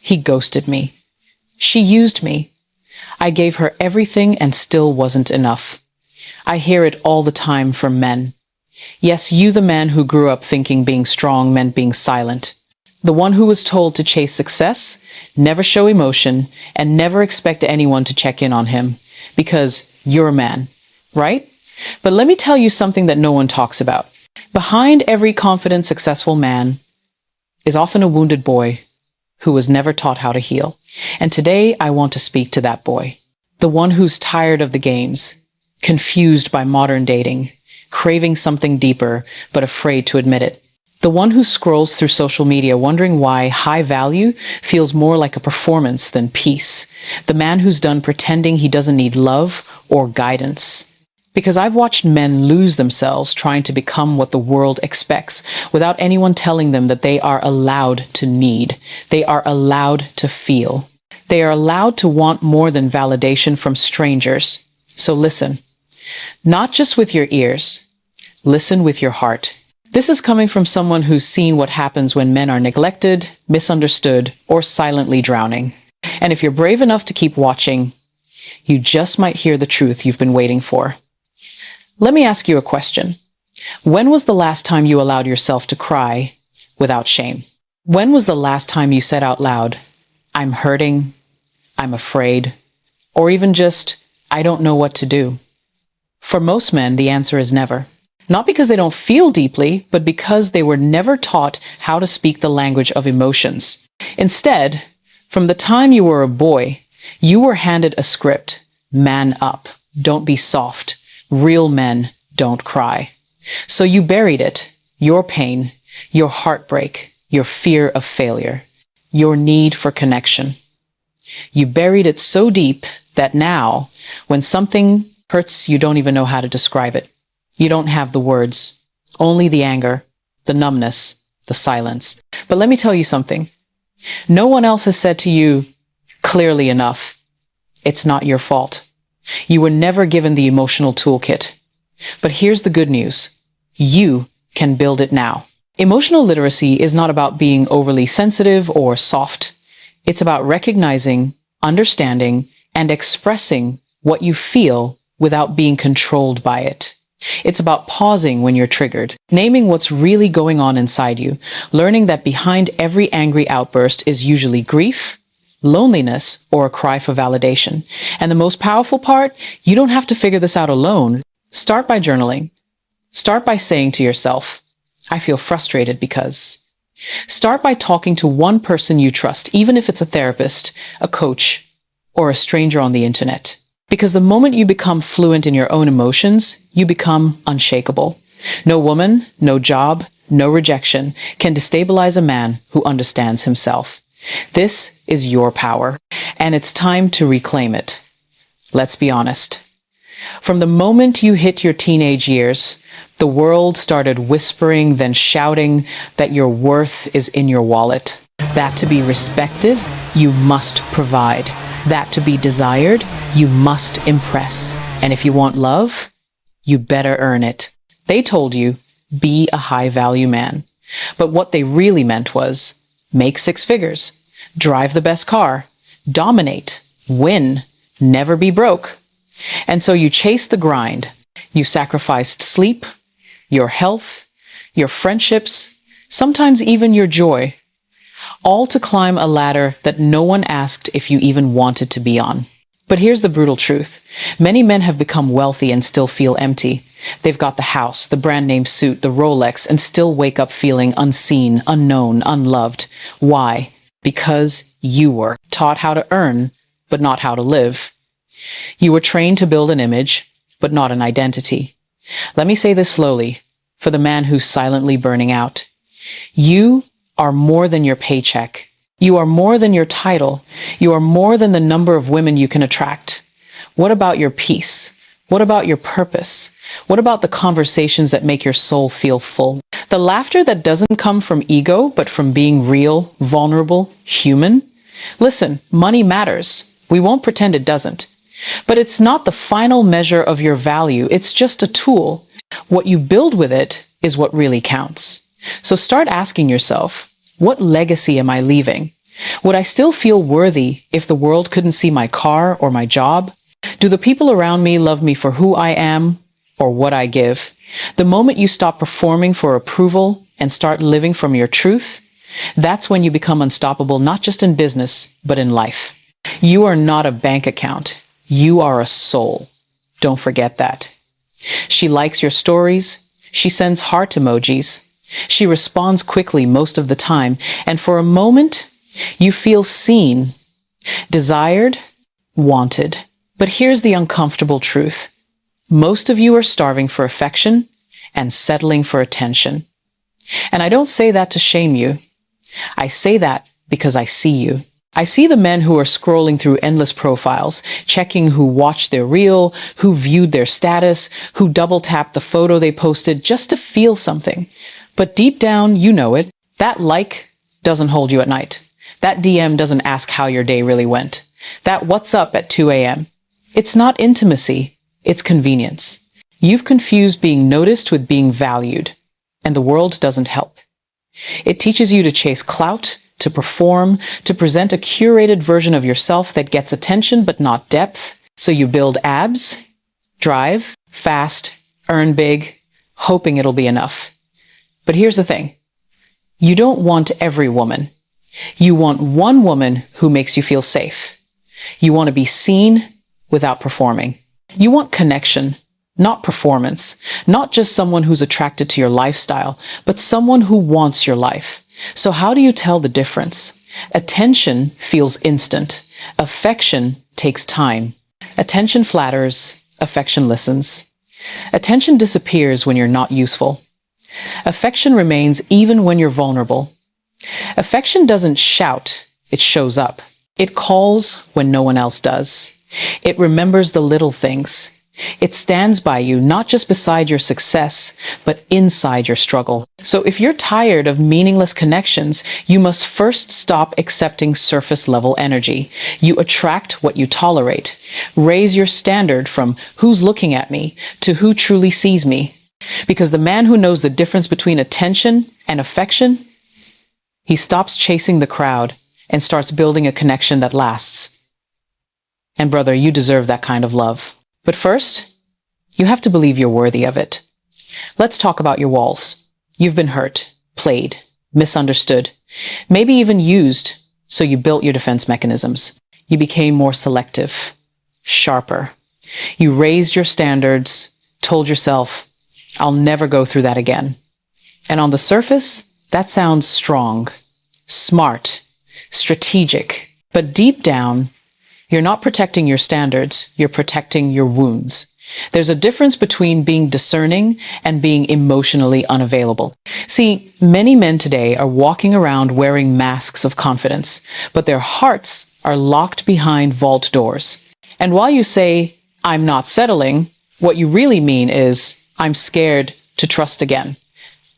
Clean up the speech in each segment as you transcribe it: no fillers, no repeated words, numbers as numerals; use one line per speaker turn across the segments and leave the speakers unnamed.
He ghosted me. She used me. I gave her everything and still wasn't enough. I hear it all the time from men. Yes, you, the man who grew up thinking being strong meant being silent. The one who was told to chase success, never show emotion, and never expect anyone to check in on him. Because you're a man, right? But let me tell you something that no one talks about. Behind every confident, successful man is often a wounded boy who was never taught how to heal. And today I want to speak to that boy. The one who's tired of the games, confused by modern dating, craving something deeper, but afraid to admit it. The one who scrolls through social media wondering why high value feels more like a performance than peace. The man who's done pretending he doesn't need love or guidance. Because I've watched men lose themselves trying to become what the world expects without anyone telling them that they are allowed to need. They are allowed to feel. They are allowed to want more than validation from strangers. So listen, not just with your ears, listen with your heart. This is coming from someone who's seen what happens when men are neglected, misunderstood, or silently drowning. And if you're brave enough to keep watching, you just might hear the truth you've been waiting for. Let me ask you a question. When was the last time you allowed yourself to cry without shame? When was the last time you said out loud, I'm hurting, I'm afraid, or even just, I don't know what to do? For most men, the answer is never. Not because they don't feel deeply, but because they were never taught how to speak the language of emotions. Instead, from the time you were a boy, you were handed a script. Man up. Don't be soft. Real men don't cry. So you buried it, your pain, your heartbreak, your fear of failure, your need for connection. You buried it so deep that now, when something hurts, you don't even know how to describe it. You don't have the words, only the anger, the numbness, the silence. But let me tell you something. No one else has said to you clearly enough, it's not your fault. You were never given the emotional toolkit. But here's the good news. You can build it now. Emotional literacy is not about being overly sensitive or soft. It's about recognizing, understanding, and expressing what you feel without being controlled by it. It's about pausing when you're triggered, naming what's really going on inside you, learning that behind every angry outburst is usually grief, loneliness, or a cry for validation. And the most powerful part, you don't have to figure this out alone. Start by journaling. Start by saying to yourself, I feel frustrated because. Start by talking to one person you trust, even if it's a therapist, a coach, or a stranger on the internet. Because the moment you become fluent in your own emotions, you become unshakable. No woman, no job, no rejection can destabilize a man who understands himself. This is your power, and it's time to reclaim it. Let's be honest. From the moment you hit your teenage years, the world started whispering, then shouting that your worth is in your wallet. That to be respected, you must provide. That to be desired, you must impress. And if you want love, you better earn it. They told you, be a high-value man. But what they really meant was, make 6 figures, drive the best car, dominate, win, never be broke. And so you chased the grind. You sacrificed sleep, your health, your friendships, sometimes even your joy, all to climb a ladder that no one asked if you even wanted to be on. But here's the brutal truth. Many men have become wealthy and still feel empty. They've got the house, the brand name suit, the Rolex, and still wake up feeling unseen, unknown, unloved. Why? Because you were taught how to earn, but not how to live. You were trained to build an image, but not an identity. Let me say this slowly, for the man who's silently burning out. You are more than your paycheck. You are more than your title. You are more than the number of women you can attract. What about your peace? What about your purpose? What about the conversations that make your soul feel full? The laughter that doesn't come from ego, but from being real, vulnerable, human? Listen, money matters. We won't pretend it doesn't. But it's not the final measure of your value. It's just a tool. What you build with it is what really counts. So start asking yourself, what legacy am I leaving? Would I still feel worthy if the world couldn't see my car or my job? Do the people around me love me for who I am or what I give? The moment you stop performing for approval and start living from your truth, that's when you become unstoppable, not just in business, but in life. You are not a bank account. You are a soul. Don't forget that. She likes your stories. She sends heart emojis. She responds quickly most of the time. And for a moment, you feel seen, desired, wanted. But here's the uncomfortable truth. Most of you are starving for affection and settling for attention. And I don't say that to shame you. I say that because I see you. I see the men who are scrolling through endless profiles, checking who watched their reel, who viewed their status, who double-tapped the photo they posted just to feel something. But deep down, you know it. That like doesn't hold you at night. That DM doesn't ask how your day really went. That what's up at 2 a.m. It's not intimacy, it's convenience. You've confused being noticed with being valued, and the world doesn't help. It teaches you to chase clout, to perform, to present a curated version of yourself that gets attention but not depth. So you build abs, drive, fast, earn big, hoping it'll be enough. But here's the thing. You don't want every woman. You want one woman who makes you feel safe. You want to be seen without performing. You want connection, not performance. Not just someone who's attracted to your lifestyle, but someone who wants your life. So how do you tell the difference? Attention feels instant. Affection takes time. Attention flatters. Affection listens. Attention disappears when you're not useful. Affection remains even when you're vulnerable. Affection doesn't shout, it shows up. It calls when no one else does. It remembers the little things. It stands by you, not just beside your success, but inside your struggle. So if you're tired of meaningless connections, you must first stop accepting surface-level energy. You attract what you tolerate. Raise your standard from who's looking at me to who truly sees me. Because the man who knows the difference between attention and affection, he stops chasing the crowd and starts building a connection that lasts. And brother, you deserve that kind of love. But first, you have to believe you're worthy of it. Let's talk about your walls. You've been hurt, played, misunderstood, maybe even used, so you built your defense mechanisms. You became more selective, sharper. You raised your standards, told yourself, I'll never go through that again. And on the surface, that sounds strong, smart, strategic. But deep down, you're not protecting your standards, you're protecting your wounds. There's a difference between being discerning and being emotionally unavailable. See, many men today are walking around wearing masks of confidence, but their hearts are locked behind vault doors. And while you say, I'm not settling, what you really mean is, I'm scared to trust again.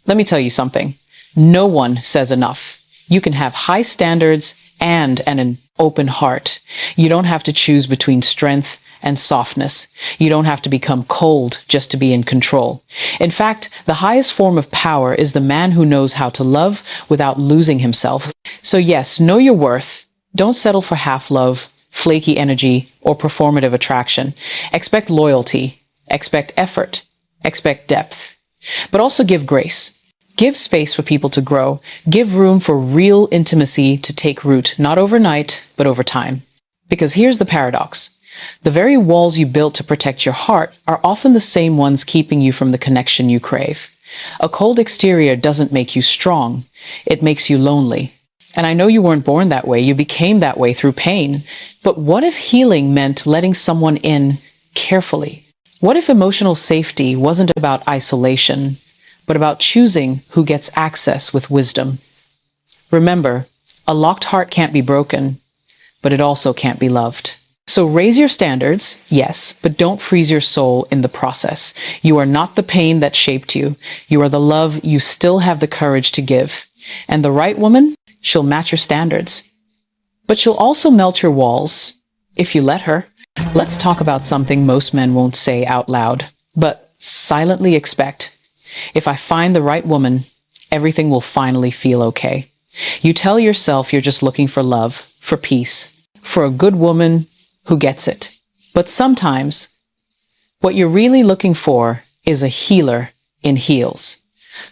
Let me tell you something. No one says enough. You can have high standards and an open heart. You don't have to choose between strength and softness. You don't have to become cold just to be in control. In fact, the highest form of power is the man who knows how to love without losing himself. So yes, know your worth. Don't settle for half love, flaky energy, or performative attraction. Expect loyalty. Expect effort. Expect depth. But also give grace. Give space for people to grow. Give room for real intimacy to take root, not overnight, but over time. Because here's the paradox. The very walls you built to protect your heart are often the same ones keeping you from the connection you crave. A cold exterior doesn't make you strong. It makes you lonely. And I know you weren't born that way. You became that way through pain. But what if healing meant letting someone in carefully? What if emotional safety wasn't about isolation, but about choosing who gets access with wisdom? Remember, a locked heart can't be broken, but it also can't be loved. So raise your standards, yes, but don't freeze your soul in the process. You are not the pain that shaped you. You are the love you still have the courage to give. And the right woman, she'll match your standards. But she'll also melt your walls, if you let her. Let's talk about something most men won't say out loud, but silently expect. If I find the right woman, everything will finally feel okay. You tell yourself you're just looking for love, for peace, for a good woman who gets it. But sometimes what you're really looking for is a healer in heels.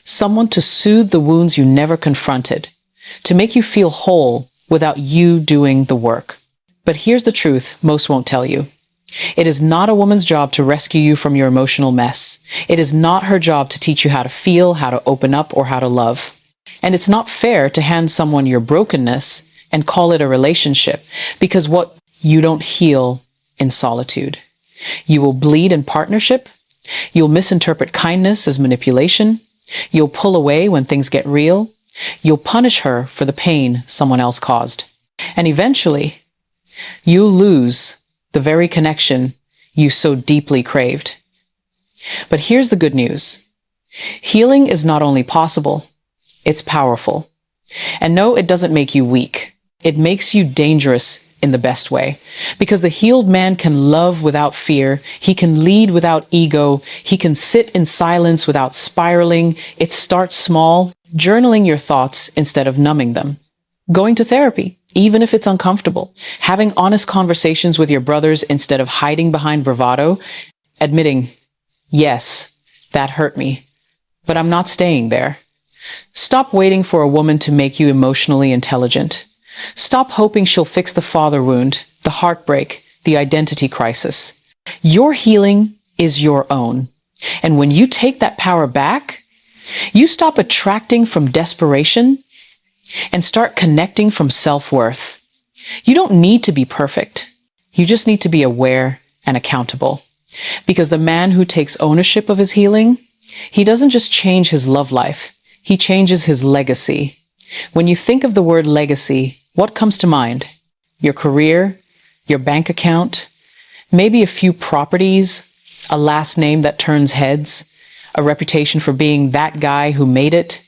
Someone to soothe the wounds you never confronted, to make you feel whole without you doing the work. But here's the truth most won't tell you. It is not a woman's job to rescue you from your emotional mess. It is not her job to teach you how to feel, how to open up, or how to love. And it's not fair to hand someone your brokenness and call it a relationship, because what you don't heal in solitude. You will bleed in partnership. You'll misinterpret kindness as manipulation. You'll pull away when things get real. You'll punish her for the pain someone else caused. And eventually, you'll lose the very connection you so deeply craved. But here's the good news. Healing is not only possible, it's powerful. And no, it doesn't make you weak. It makes you dangerous in the best way. Because the healed man can love without fear. He can lead without ego. He can sit in silence without spiraling. It starts small, journaling your thoughts instead of numbing them. Going to therapy, even if it's uncomfortable. Having honest conversations with your brothers instead of hiding behind bravado. Admitting, yes, that hurt me, but I'm not staying there. Stop waiting for a woman to make you emotionally intelligent. Stop hoping she'll fix the father wound, the heartbreak, the identity crisis. Your healing is your own. And when you take that power back, you stop attracting from desperation and start connecting from self-worth. You don't need to be perfect. You just need to be aware and accountable. Because the man who takes ownership of his healing, he doesn't just change his love life, he changes his legacy. When you think of the word legacy, what comes to mind? Your career, your bank account, maybe a few properties, a last name that turns heads, a reputation for being that guy who made it.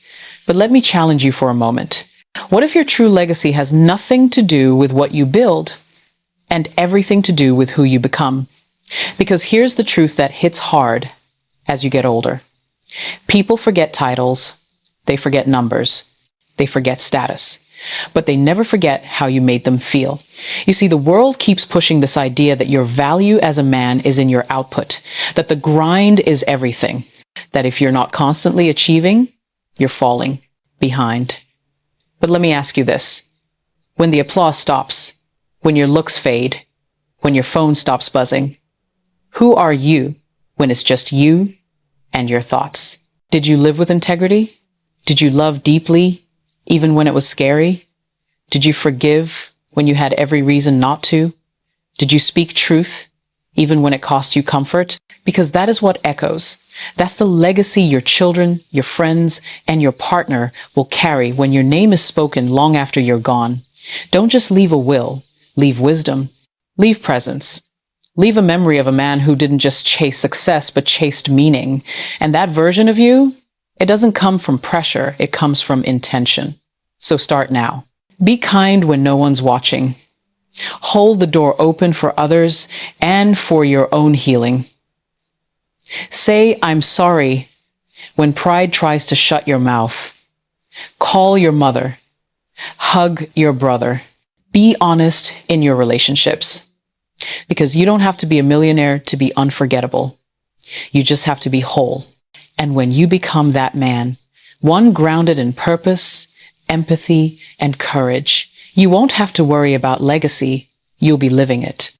But let me challenge you for a moment. What if your true legacy has nothing to do with what you build and everything to do with who you become? Because here's the truth that hits hard as you get older. People forget titles, they forget numbers, they forget status, but they never forget how you made them feel. You see, the world keeps pushing this idea that your value as a man is in your output, that the grind is everything, that if you're not constantly achieving, you're falling behind. But let me ask you this. When the applause stops, when your looks fade, when your phone stops buzzing, who are you when it's just you and your thoughts? Did you live with integrity? Did you love deeply, even when it was scary? Did you forgive when you had every reason not to? Did you speak truth, even when it cost you comfort? Because that is what echoes. That's the legacy your children, your friends, and your partner will carry when your name is spoken long after you're gone. Don't just leave a will, leave wisdom, leave presence. Leave a memory of a man who didn't just chase success, but chased meaning. And that version of you, it doesn't come from pressure, it comes from intention. So start now. Be kind when no one's watching. Hold the door open for others and for your own healing. Say, I'm sorry, when pride tries to shut your mouth. Call your mother. Hug your brother. Be honest in your relationships. Because you don't have to be a millionaire to be unforgettable. You just have to be whole. And when you become that man, one grounded in purpose, empathy, and courage, you won't have to worry about legacy. You'll be living it.